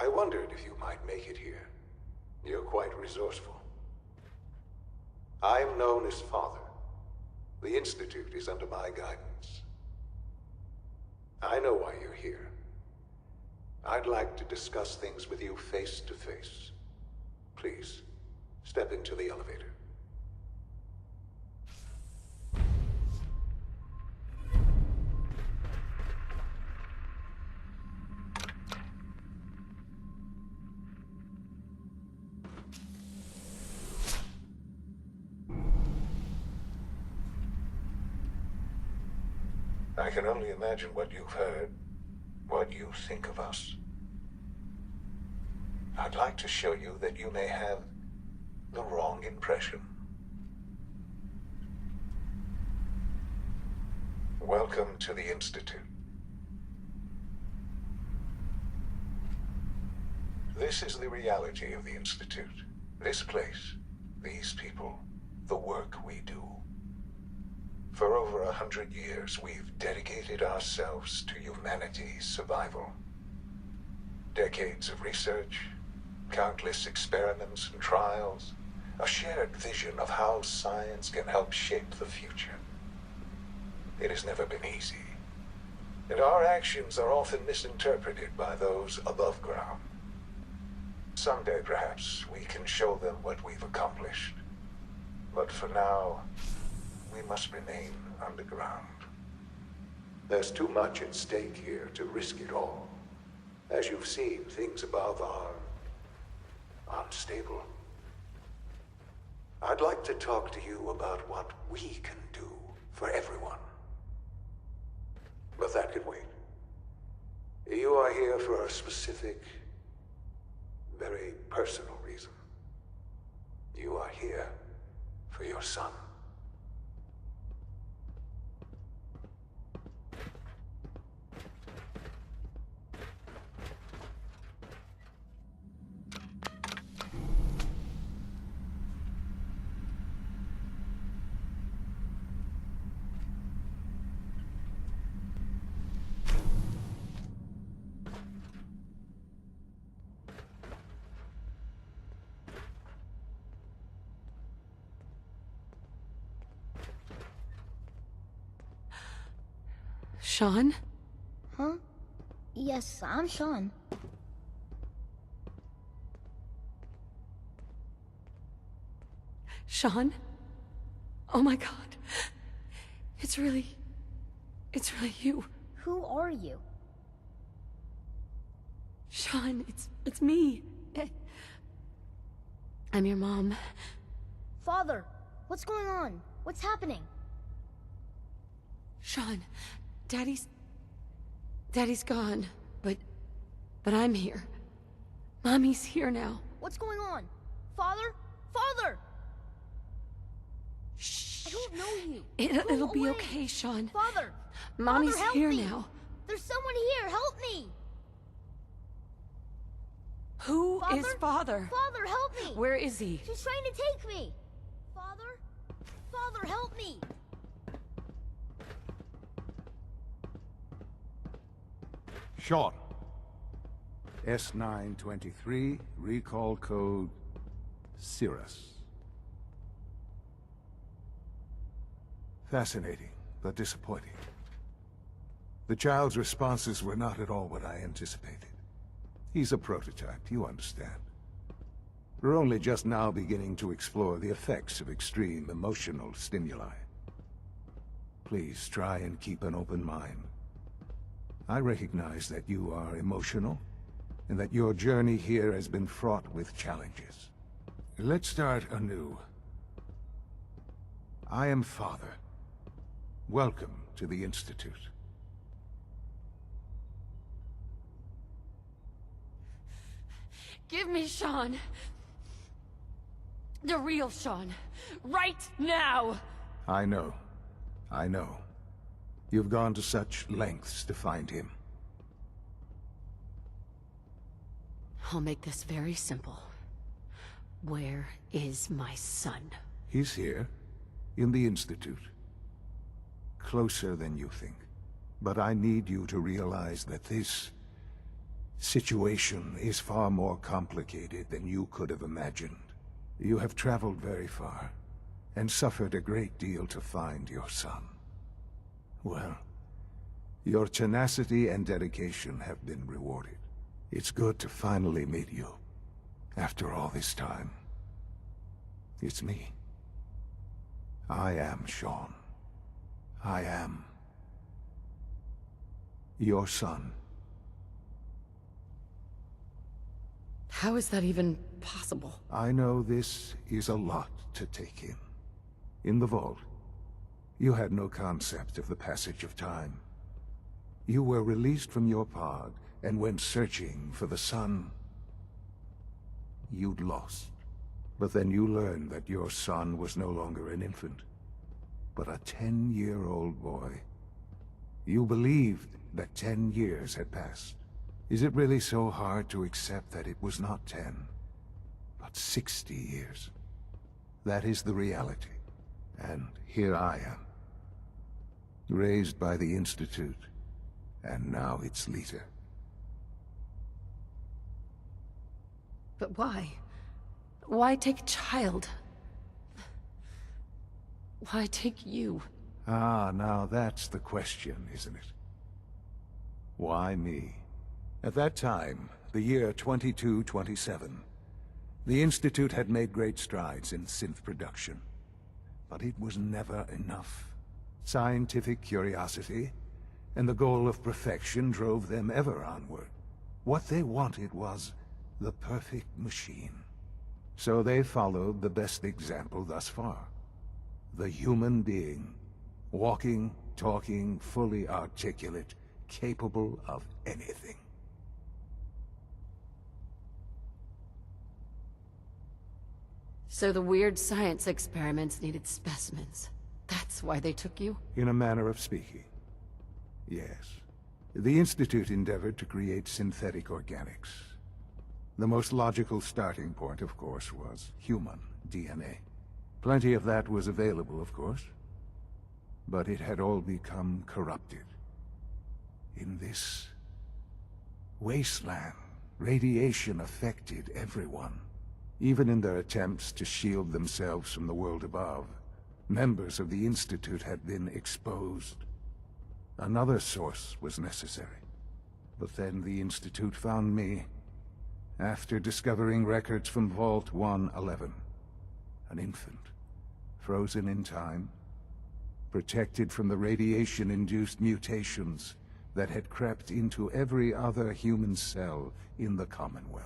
I wondered if you might make it here. You're quite resourceful. I'm known as Father. The Institute is under my guidance. I know why you're here. I'd like to discuss things with you face to face. Please, step into the elevator. I can only imagine what you've heard, what you think of us. I'd like to show you that you may have the wrong impression. Welcome to the Institute. This is the reality of the Institute. This place, these people, the work we do. For over 100 years, we've dedicated ourselves to humanity's survival. Decades of research, countless experiments and trials, a shared vision of how science can help shape the future. It has never been easy, and our actions are often misinterpreted by those above ground. Someday, perhaps, we can show them what we've accomplished. But for now, we must remain underground. There's too much at stake here to risk it all. As you've seen, things above are unstable. I'd like to talk to you about what we can do for everyone. But that can wait. You are here for a specific, very personal reason. You are here for your son. Sean? Huh? Yes, I'm Sean. Sean? Oh my god. It's really you. Who are you? Sean, it's me. I'm your mom. Father, what's going on? What's happening? Sean, Daddy's gone, but I'm here. Mommy's here now. What's going on? Father? Father! Shh. I don't know you. It'll Go be away. okay, Sean. Father! Mommy's Father, help here me. now. There's someone here. Help me! Who is Father? Father, help me! Where is he? She's trying to take me! Father? Father, help me! Sean. S923, recall code Cirrus. Fascinating, but disappointing. The child's responses were not at all what I anticipated. He's a prototype, you understand. We're only just now beginning to explore the effects of extreme emotional stimuli. Please try and keep an open mind. I recognize that you are emotional, and that your journey here has been fraught with challenges. Let's start anew. I am Father. Welcome to the Institute. Give me Sean. The real Sean. Right now! I know. I know. You've gone to such lengths to find him. I'll make this very simple. Where is my son? He's here, in the Institute. Closer than you think. But I need you to realize that this situation is far more complicated than you could have imagined. You have traveled very far, and suffered a great deal to find your son. Well, your tenacity and dedication have been rewarded. It's good to finally meet you, after all this time. It's me. I am Sean. I am your son. How is that even possible? I know this is a lot to take in. In the vault, you had no concept of the passage of time. You were released from your pod and went searching for the son you'd lost. But then you learned that your son was no longer an infant, but a 10-year-old boy. You believed that 10 years had passed. Is it really so hard to accept that it was not 10, but 60 years? That is the reality. And here I am, raised by the Institute, and now its leader. But why? Why take a child? Why take you? Ah, now that's the question, isn't it? Why me? At that time, the year 2227, the Institute had made great strides in synth production. But it was never enough. Scientific curiosity and the goal of perfection drove them ever onward. What they wanted was the perfect machine. So they followed the best example thus far. The human being. Walking, talking, fully articulate, capable of anything. So the weird science experiments needed specimens. That's why they took you? In a manner of speaking. Yes. The Institute endeavored to create synthetic organics. The most logical starting point, of course, was human DNA. Plenty of that was available, of course. But it had all become corrupted. In this wasteland, radiation affected everyone. Even in their attempts to shield themselves from the world above, members of the Institute had been exposed. Another source was necessary. But then the Institute found me, after discovering records from Vault 111. An infant, frozen in time, protected from the radiation-induced mutations that had crept into every other human cell in the Commonwealth.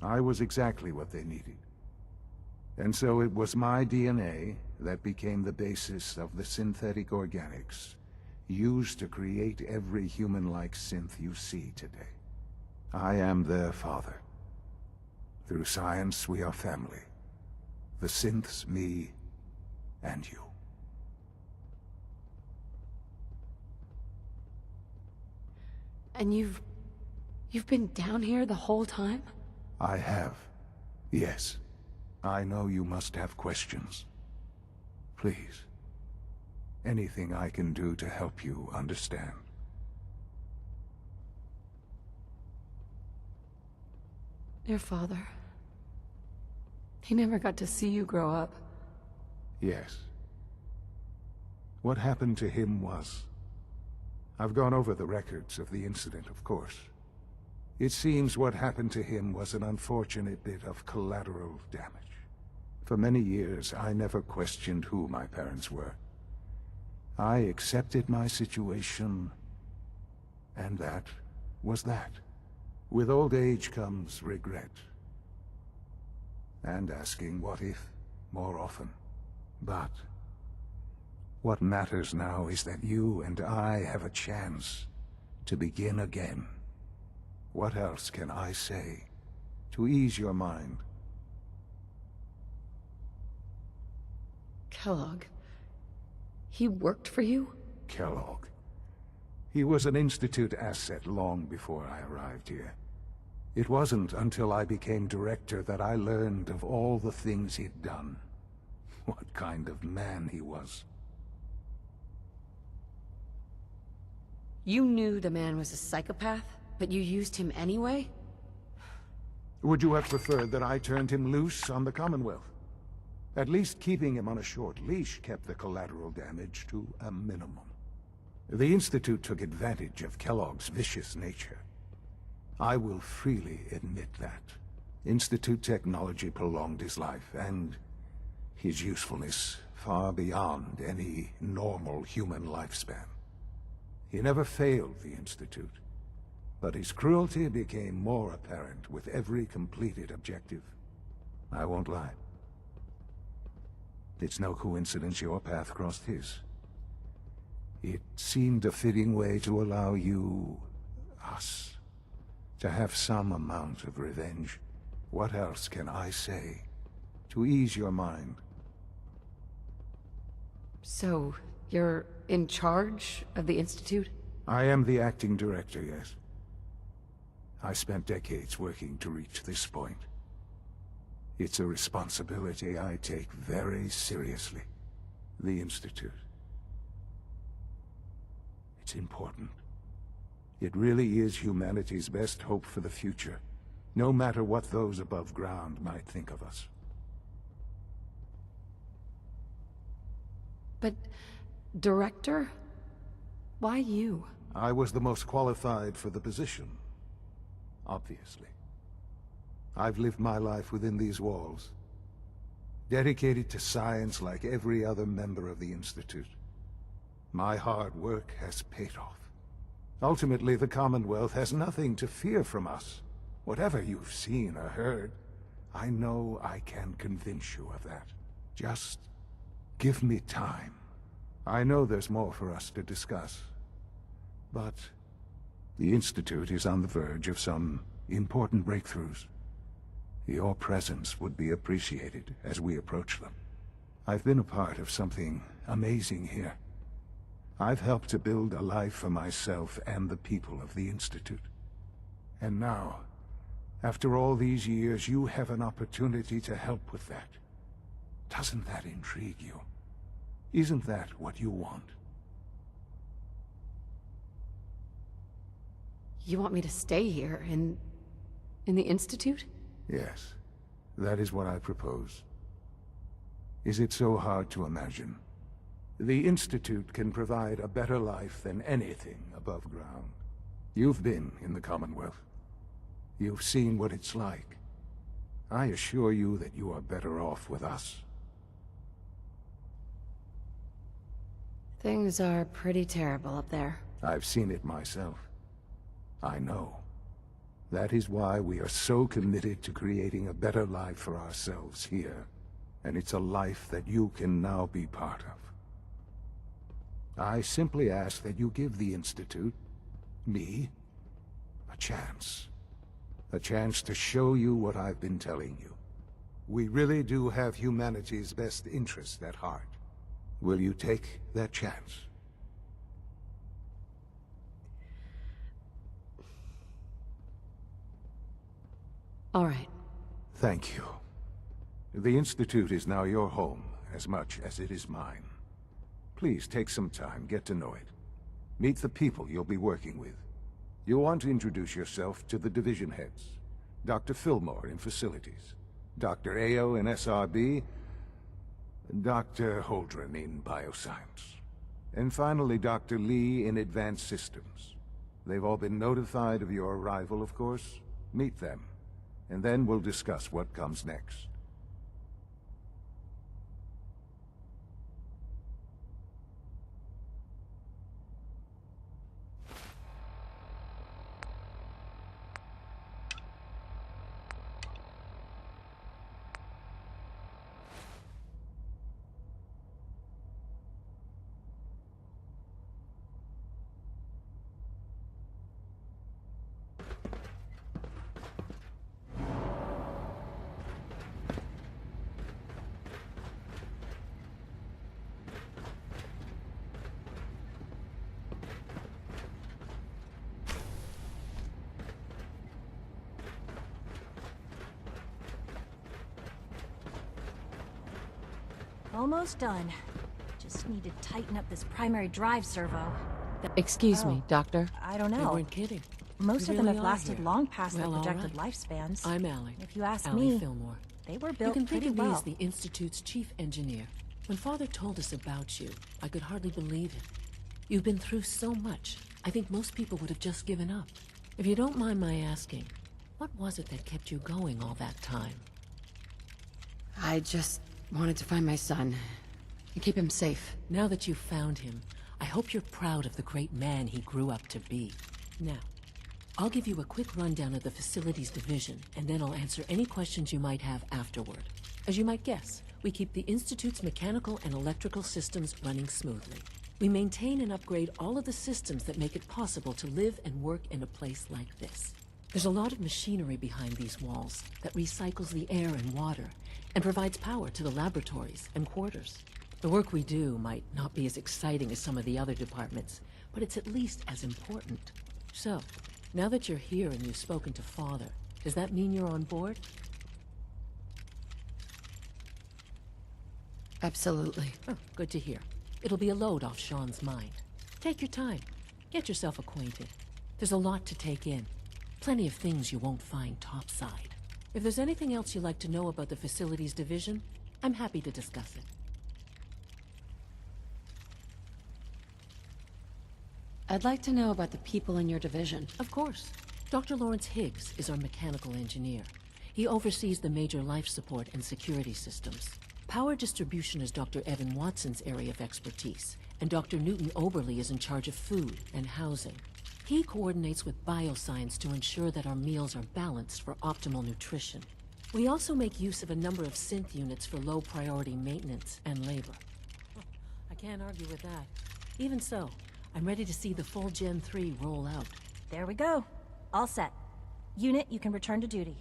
I was exactly what they needed. And so it was my DNA that became the basis of the synthetic organics used to create every human-like synth you see today. I am their father. Through science, we are family. The synths, me, and you. And you've been down here the whole time? I have. Yes. I know you must have questions. Please. Anything I can do to help you understand. Your father. He never got to see you grow up. Yes. What happened to him was... I've gone over the records of the incident, of course. It seems what happened to him was an unfortunate bit of collateral damage. For many years, I never questioned who my parents were. I accepted my situation, and that was that. With old age comes regret. And asking what if more often. But what matters now is that you and I have a chance to begin again. What else can I say to ease your mind? Kellogg. He worked for you? Kellogg. He was an Institute asset long before I arrived here. It wasn't until I became director that I learned of all the things he'd done. What kind of man he was. You knew the man was a psychopath? But you used him anyway? Would you have preferred that I turned him loose on the Commonwealth? At least keeping him on a short leash kept the collateral damage to a minimum. The Institute took advantage of Kellogg's vicious nature. I will freely admit that. Institute technology prolonged his life, and his usefulness far beyond any normal human lifespan. He never failed the Institute, but his cruelty became more apparent with every completed objective. I won't lie. It's no coincidence your path crossed his. It seemed a fitting way to allow you, us, to have some amount of revenge. What else can I say to ease your mind? So, you're in charge of the Institute? I am the acting director, yes. I spent decades working to reach this point. It's a responsibility I take very seriously. The Institute. It's important. It really is humanity's best hope for the future, no matter what those above ground might think of us. But, Director? Why you? I was the most qualified for the position, obviously. I've lived my life within these walls, dedicated to science like every other member of the Institute. My hard work has paid off. Ultimately, the Commonwealth has nothing to fear from us. Whatever you've seen or heard, I know I can convince you of that. Just give me time. I know there's more for us to discuss, but the Institute is on the verge of some important breakthroughs. Your presence would be appreciated as we approach them. I've been a part of something amazing here. I've helped to build a life for myself and the people of the Institute. And now, after all these years, you have an opportunity to help with that. Doesn't that intrigue you? Isn't that what you want? You want me to stay here, in the Institute? Yes, that is what I propose. Is it so hard to imagine? The Institute can provide a better life than anything above ground. You've been in the Commonwealth. You've seen what it's like. I assure you that you are better off with us. Things are pretty terrible up there. I've seen it myself. I know. That is why we are so committed to creating a better life for ourselves here. And it's a life that you can now be part of. I simply ask that you give the Institute, me, a chance. A chance to show you what I've been telling you. We really do have humanity's best interest at heart. Will you take that chance? All right. Thank you. The Institute is now your home, as much as it is mine. Please take some time, get to know it. Meet the people you'll be working with. You'll want to introduce yourself to the division heads. Dr. Fillmore in Facilities, Dr. Ayo in SRB, Dr. Holdren in Bioscience, and finally Dr. Lee in Advanced Systems. They've all been notified of your arrival, of course. Meet them, and then we'll discuss what comes next. Almost done. Just need to tighten up this primary drive servo. Excuse me, Doctor. I don't They know. weren't kidding. Most We of them really have are lasted here. long past their Well, all projected right. lifespans. I'm Allie. If you ask Allie me, Fillmore. they were You built can think pretty of me well. as the Institute's chief engineer. When Father told us about you, I could hardly believe it. You've been through so much, I think most people would have just given up. If you don't mind my asking, what was it that kept you going all that time? I just wanted to find my son and keep him safe. Now that you've found him, I hope you're proud of the great man he grew up to be. Now, I'll give you a quick rundown of the facilities division, and then I'll answer any questions you might have afterward. As you might guess, we keep the Institute's mechanical and electrical systems running smoothly. We maintain and upgrade all of the systems that make it possible to live and work in a place like this. There's a lot of machinery behind these walls that recycles the air and water and provides power to the laboratories and quarters. The work we do might not be as exciting as some of the other departments, but it's at least as important. So, now that you're here and you've spoken to Father, does that mean you're on board? Absolutely. Oh, good to hear. It'll be a load off Sean's mind. Take your time. Get yourself acquainted. There's a lot to take in. Plenty of things you won't find topside. If there's anything else you'd like to know about the facilities division, I'm happy to discuss it. I'd like to know about the people in your division. Of course. Dr. Lawrence Higgs is our mechanical engineer. He oversees the major life support and security systems. Power distribution is Dr. Evan Watson's area of expertise, and Dr. Newton Oberly is in charge of food and housing. He coordinates with bioscience to ensure that our meals are balanced for optimal nutrition. We also make use of a number of synth units for low-priority maintenance and labor. I can't argue with that. Even so, I'm ready to see the full Gen 3 roll out. There we go. All set. Unit, you can return to duty.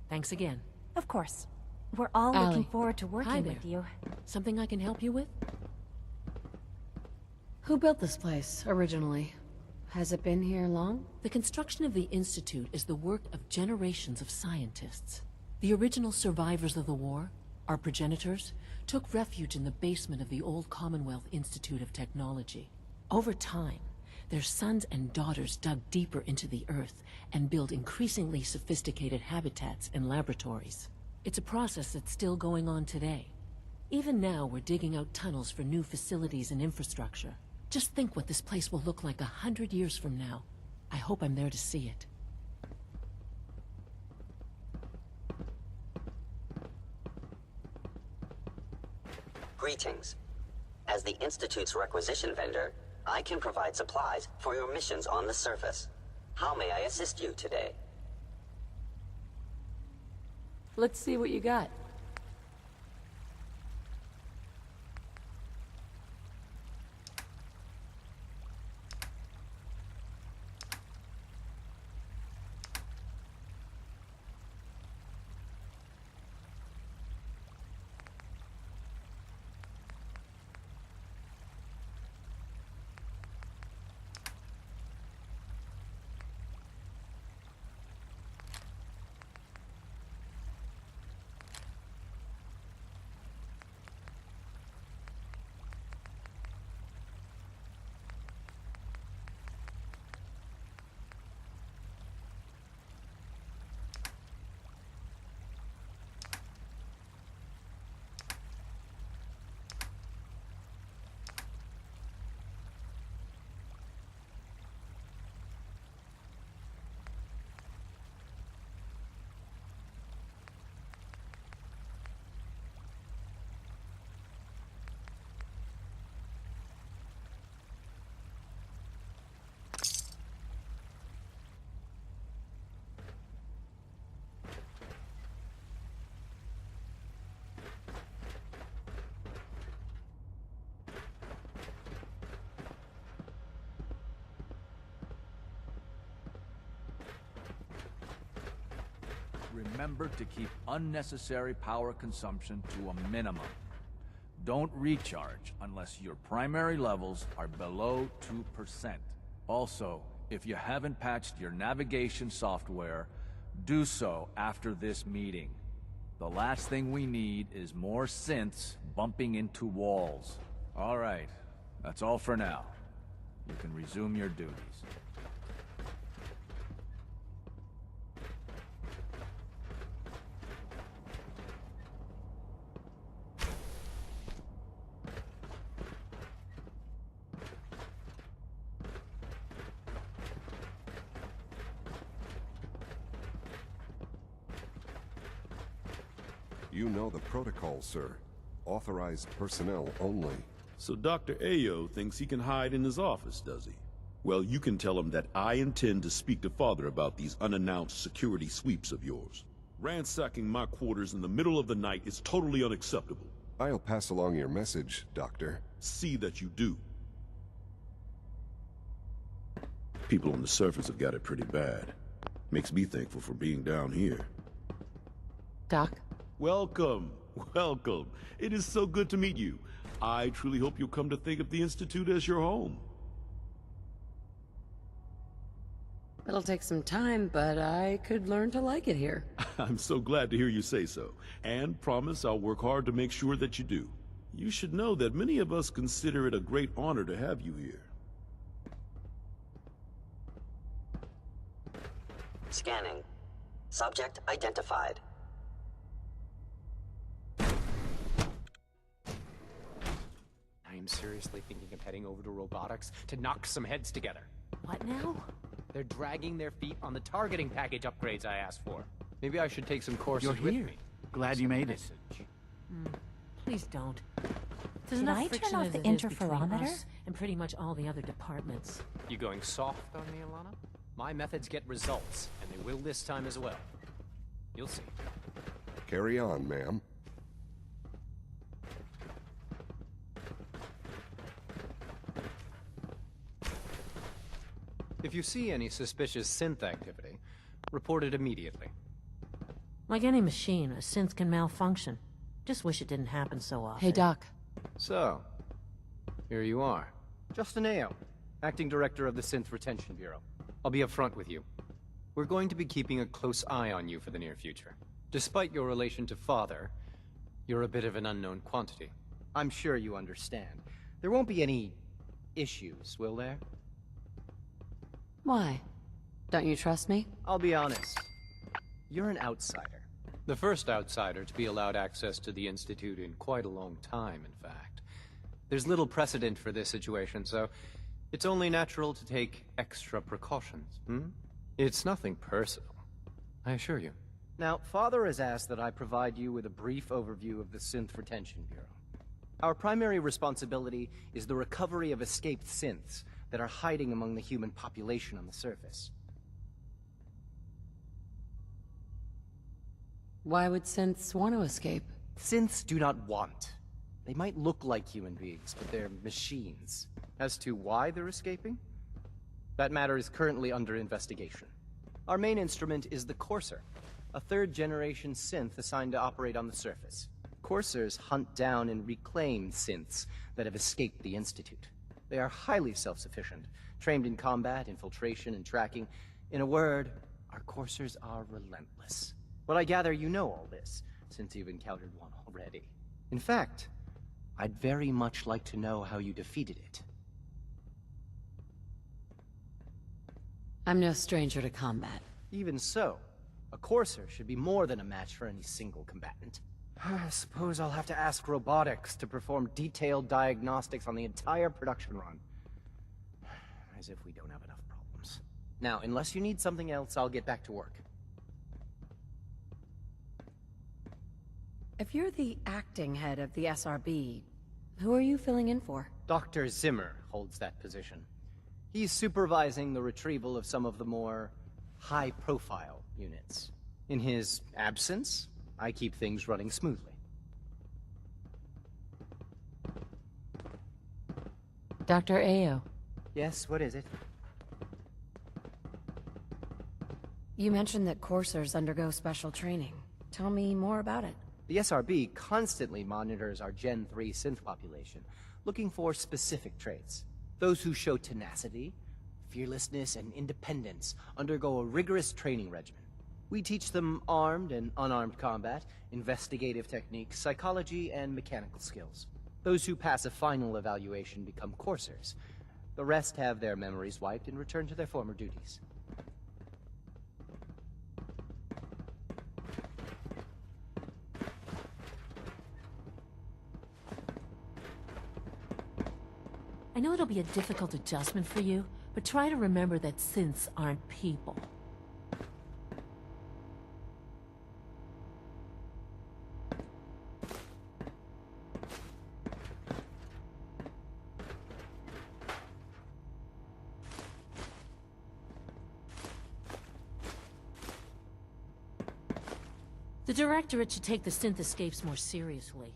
Thanks again. Of course. We're all Allie. looking forward to working Hi there. with you. Something I can help you with? Who built this place, originally? Has it been here long? The construction of the Institute is the work of generations of scientists. The original survivors of the war, our progenitors, took refuge in the basement of the old Commonwealth Institute of Technology. Over time, their sons and daughters dug deeper into the earth and built increasingly sophisticated habitats and laboratories. It's a process that's still going on today. Even now, we're digging out tunnels for new facilities and infrastructure. Just think what this place will look like 100 years from now. I hope I'm there to see it. Greetings. As the Institute's requisition vendor, I can provide supplies for your missions on the surface. How may I assist you today? Let's see what you got. Remember to keep unnecessary power consumption to a minimum. Don't recharge unless your primary levels are below 2%. Also, if you haven't patched your navigation software, do so after this meeting. The last thing we need is more synths bumping into walls. All right, that's all for now. You can resume your duties. You know the protocol, sir. Authorized personnel only. So Dr. Ayo thinks he can hide in his office, does he? Well, you can tell him that I intend to speak to Father about these unannounced security sweeps of yours. Ransacking my quarters in the middle of the night is totally unacceptable. I'll pass along your message, Doctor. See that you do. People on the surface have got it pretty bad. Makes me thankful for being down here. Doc? Welcome, welcome. It is so good to meet you. I truly hope you'll come to think of the Institute as your home. It'll take some time, but I could learn to like it here. I'm so glad to hear you say so, and promise I'll work hard to make sure that you do. You should know that many of us consider it a great honor to have you here. Scanning. Subject identified. I am seriously thinking of heading over to robotics to knock some heads together. What now? They're dragging their feet on the targeting package upgrades I asked for. Maybe I should take some courses You're here. with me. Glad you made it. Please don't. There's Did enough I friction turn off as the it is between interferometer? us and pretty much all the other departments. You going soft on me, Alana? My methods get results, and they will this time as well. You'll see. Carry on, ma'am. If you see any suspicious synth activity, report it immediately. Like any machine, a synth can malfunction. Just wish it didn't happen so often. Hey, Doc. So, here you are. Justin Ayo, Acting Director of the Synth Retention Bureau. I'll be upfront with you. We're going to be keeping a close eye on you for the near future. Despite your relation to Father, you're a bit of an unknown quantity. I'm sure you understand. There won't be any issues, will there? Why? Don't you trust me? I'll be honest. You're an outsider. The first outsider to be allowed access to the Institute in quite a long time, in fact. There's little precedent for this situation, so it's only natural to take extra precautions, It's nothing personal, I assure you. Now, Father has asked that I provide you with a brief overview of the Synth Retention Bureau. Our primary responsibility is the recovery of escaped synths that are hiding among the human population on the surface. Why would synths want to escape? Synths do not want. They might look like human beings, but they're machines. As to why they're escaping? That matter is currently under investigation. Our main instrument is the Courser, a third-generation synth assigned to operate on the surface. Coursers hunt down and reclaim synths that have escaped the Institute. They are highly self-sufficient, trained in combat, infiltration, and tracking. In a word, our Coursers are relentless. But I gather you know all this, since you've encountered one already. In fact, I'd very much like to know how you defeated it. I'm no stranger to combat. Even so, a Courser should be more than a match for any single combatant. I suppose I'll have to ask robotics to perform detailed diagnostics on the entire production run. As if we don't have enough problems. Now, unless you need something else, I'll get back to work. If you're the acting head of the SRB, who are you filling in for? Dr. Zimmer holds that position. He's supervising the retrieval of some of the more high-profile units. In his absence, I keep things running smoothly. Dr. Ayo. Yes, what is it? You mentioned that coursers undergo special training. Tell me more about it. The SRB constantly monitors our Gen 3 synth population, looking for specific traits. Those who show tenacity, fearlessness, and independence undergo a rigorous training regimen. We teach them armed and unarmed combat, investigative techniques, psychology, and mechanical skills. Those who pass a final evaluation become coursers. The rest have their memories wiped and return to their former duties. I know it'll be a difficult adjustment for you, but try to remember that synths aren't people. The Directorate should take the synth escapes more seriously.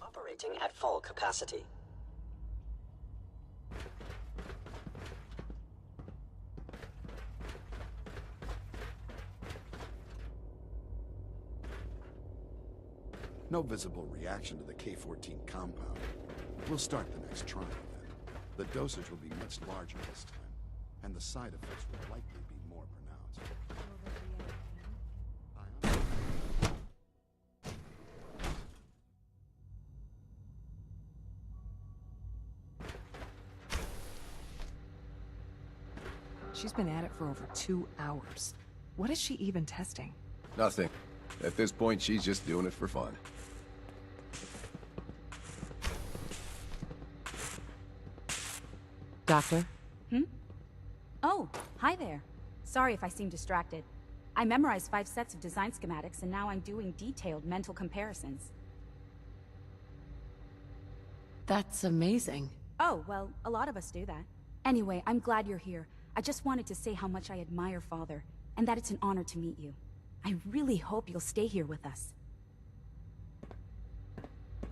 Operating at full capacity. No visible reaction to the K-14 compound. We'll start the next trial then. The dosage will be much larger this time, and the side effects will likely be more pronounced. She's been at it for over 2 hours. What is she even testing? Nothing. At this point, she's just doing it for fun. Doctor? Oh, hi there. Sorry if I seem distracted. I memorized 5 sets of design schematics and now I'm doing detailed mental comparisons. That's amazing. Oh, well, a lot of us do that. Anyway, I'm glad you're here. I just wanted to say how much I admire Father, and that it's an honor to meet you. I really hope you'll stay here with us.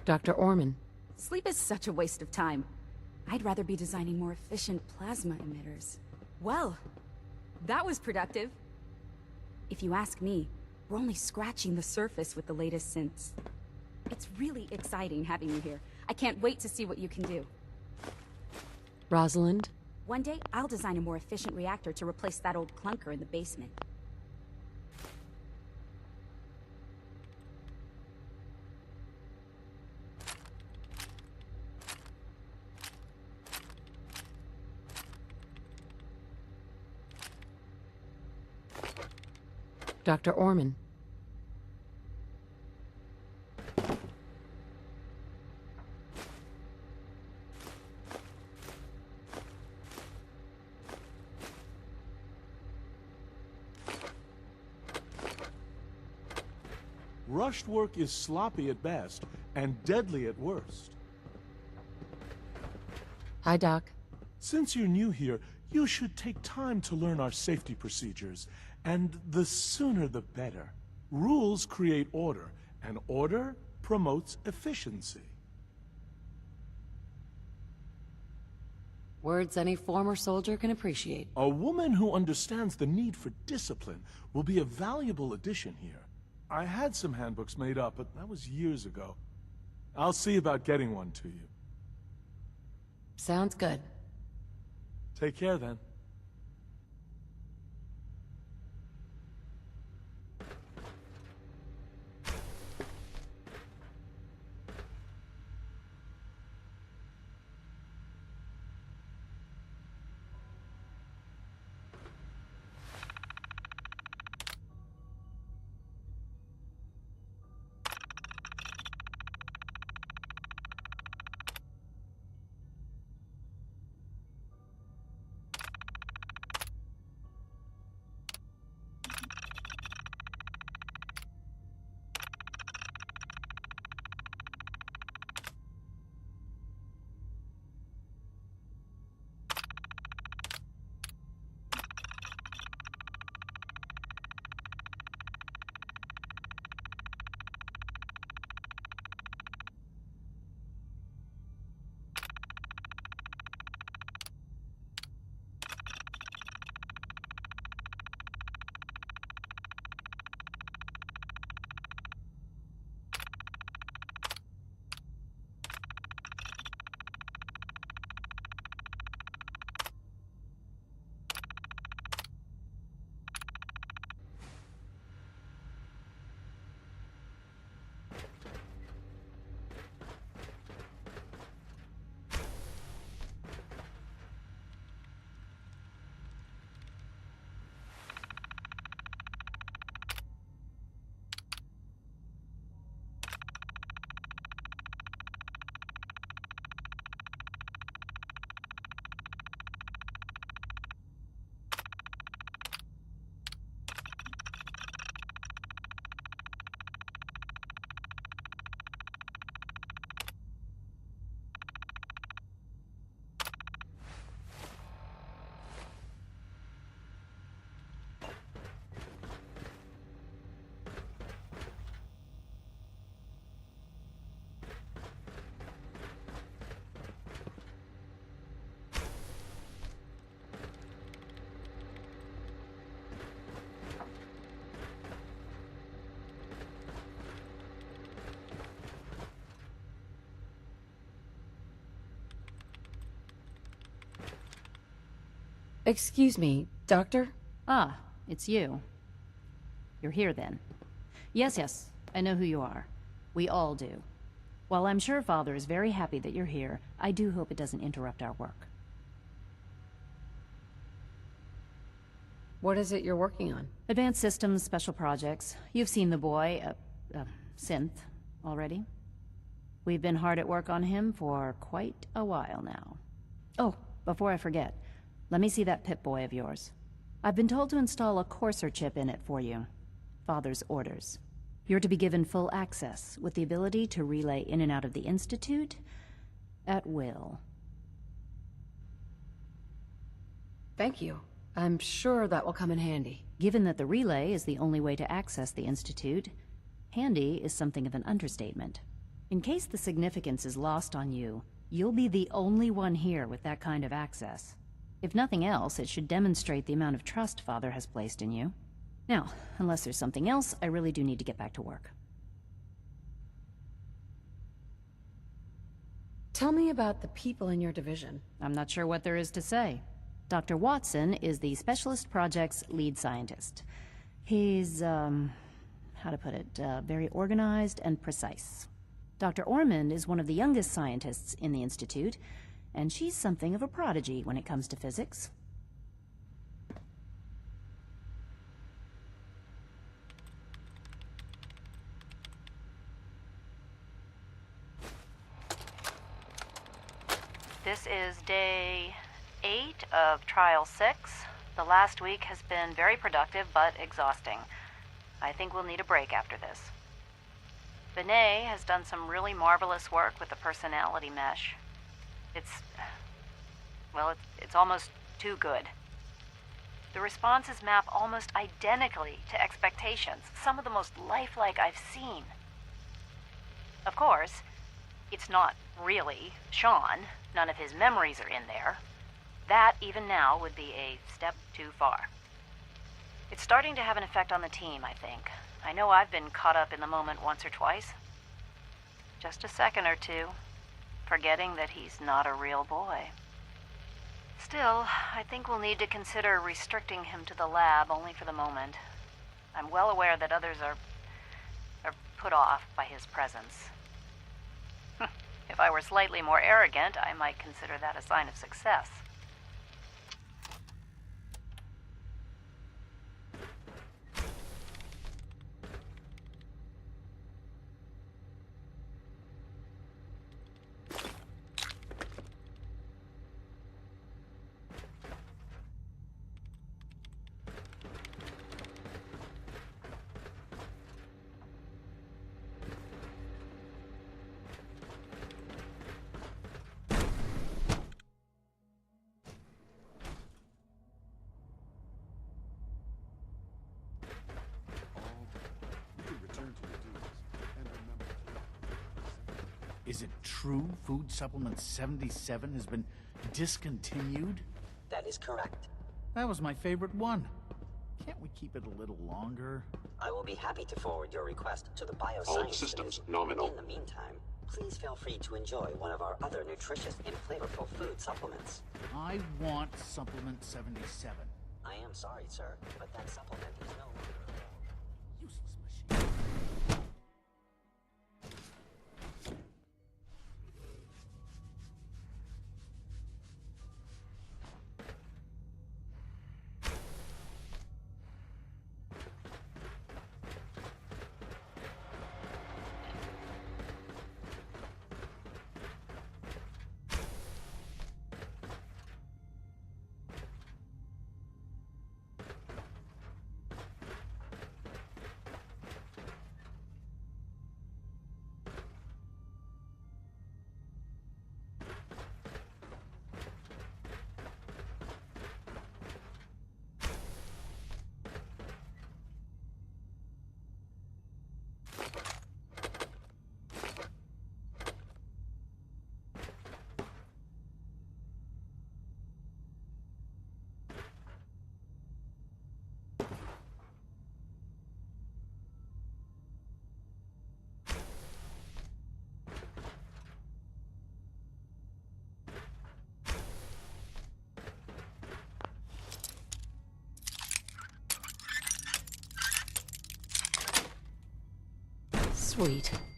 Dr. Orman. Sleep is such a waste of time. I'd rather be designing more efficient plasma emitters. Well, that was productive. If you ask me, we're only scratching the surface with the latest synths. It's really exciting having you here. I can't wait to see what you can do. Rosalind? One day, I'll design a more efficient reactor to replace that old clunker in the basement. Dr. Orman. Rushed work is sloppy at best and deadly at worst. Hi, Doc. Since you're new here, you should take time to learn our safety procedures, and the sooner the better. Rules create order, and order promotes efficiency. Words any former soldier can appreciate. A woman who understands the need for discipline will be a valuable addition here. I had some handbooks made up, but that was years ago. I'll see about getting one to you. Sounds good. Take care, then. Excuse me, Doctor? Ah, it's you. You're here then. Yes, I know who you are. We all do. While I'm sure Father is very happy that you're here, I do hope it doesn't interrupt our work. What is it you're working on? Advanced systems, special projects. You've seen the boy, Synth, already. We've been hard at work on him for quite a while now. Oh, before I forget, let me see that Pip-Boy of yours. I've been told to install a courser chip in it for you. Father's orders. You're to be given full access, with the ability to relay in and out of the Institute at will. Thank you. I'm sure that will come in handy. Given that the relay is the only way to access the Institute, handy is something of an understatement. In case the significance is lost on you, you'll be the only one here with that kind of access. If nothing else, it should demonstrate the amount of trust Father has placed in you. Now, unless there's something else, I really do need to get back to work. Tell me about the people in your division. I'm not sure what there is to say. Dr. Watson is the Specialist Project's lead scientist. He's, how to put it, very organized and precise. Dr. Ormond is one of the youngest scientists in the Institute, and she's something of a prodigy when it comes to physics. This is day 8 of Trial 6. The last week has been very productive, but exhausting. I think we'll need a break after this. Benet has done some really marvelous work with the personality mesh. It's almost too good. The responses map almost identically to expectations, some of the most lifelike I've seen. Of course, it's not really Sean. None of his memories are in there. That, even now, would be a step too far. It's starting to have an effect on the team, I think. I know I've been caught up in the moment once or twice. Just a second or two, forgetting that he's not a real boy. Still, I think we'll need to consider restricting him to the lab only for the moment. I'm well aware that others are put off by his presence. If I were slightly more arrogant, I might consider that a sign of success. Is it true food supplement 77 has been discontinued? That is correct. That was my favorite one. Can't we keep it a little longer? I will be happy to forward your request to the bioscience All systems division. nominal. In the meantime, please feel free to enjoy one of our other nutritious and flavorful food supplements. I want supplement 77. I am sorry, sir, but that supplement is no longer available. Useless machine. Sweet.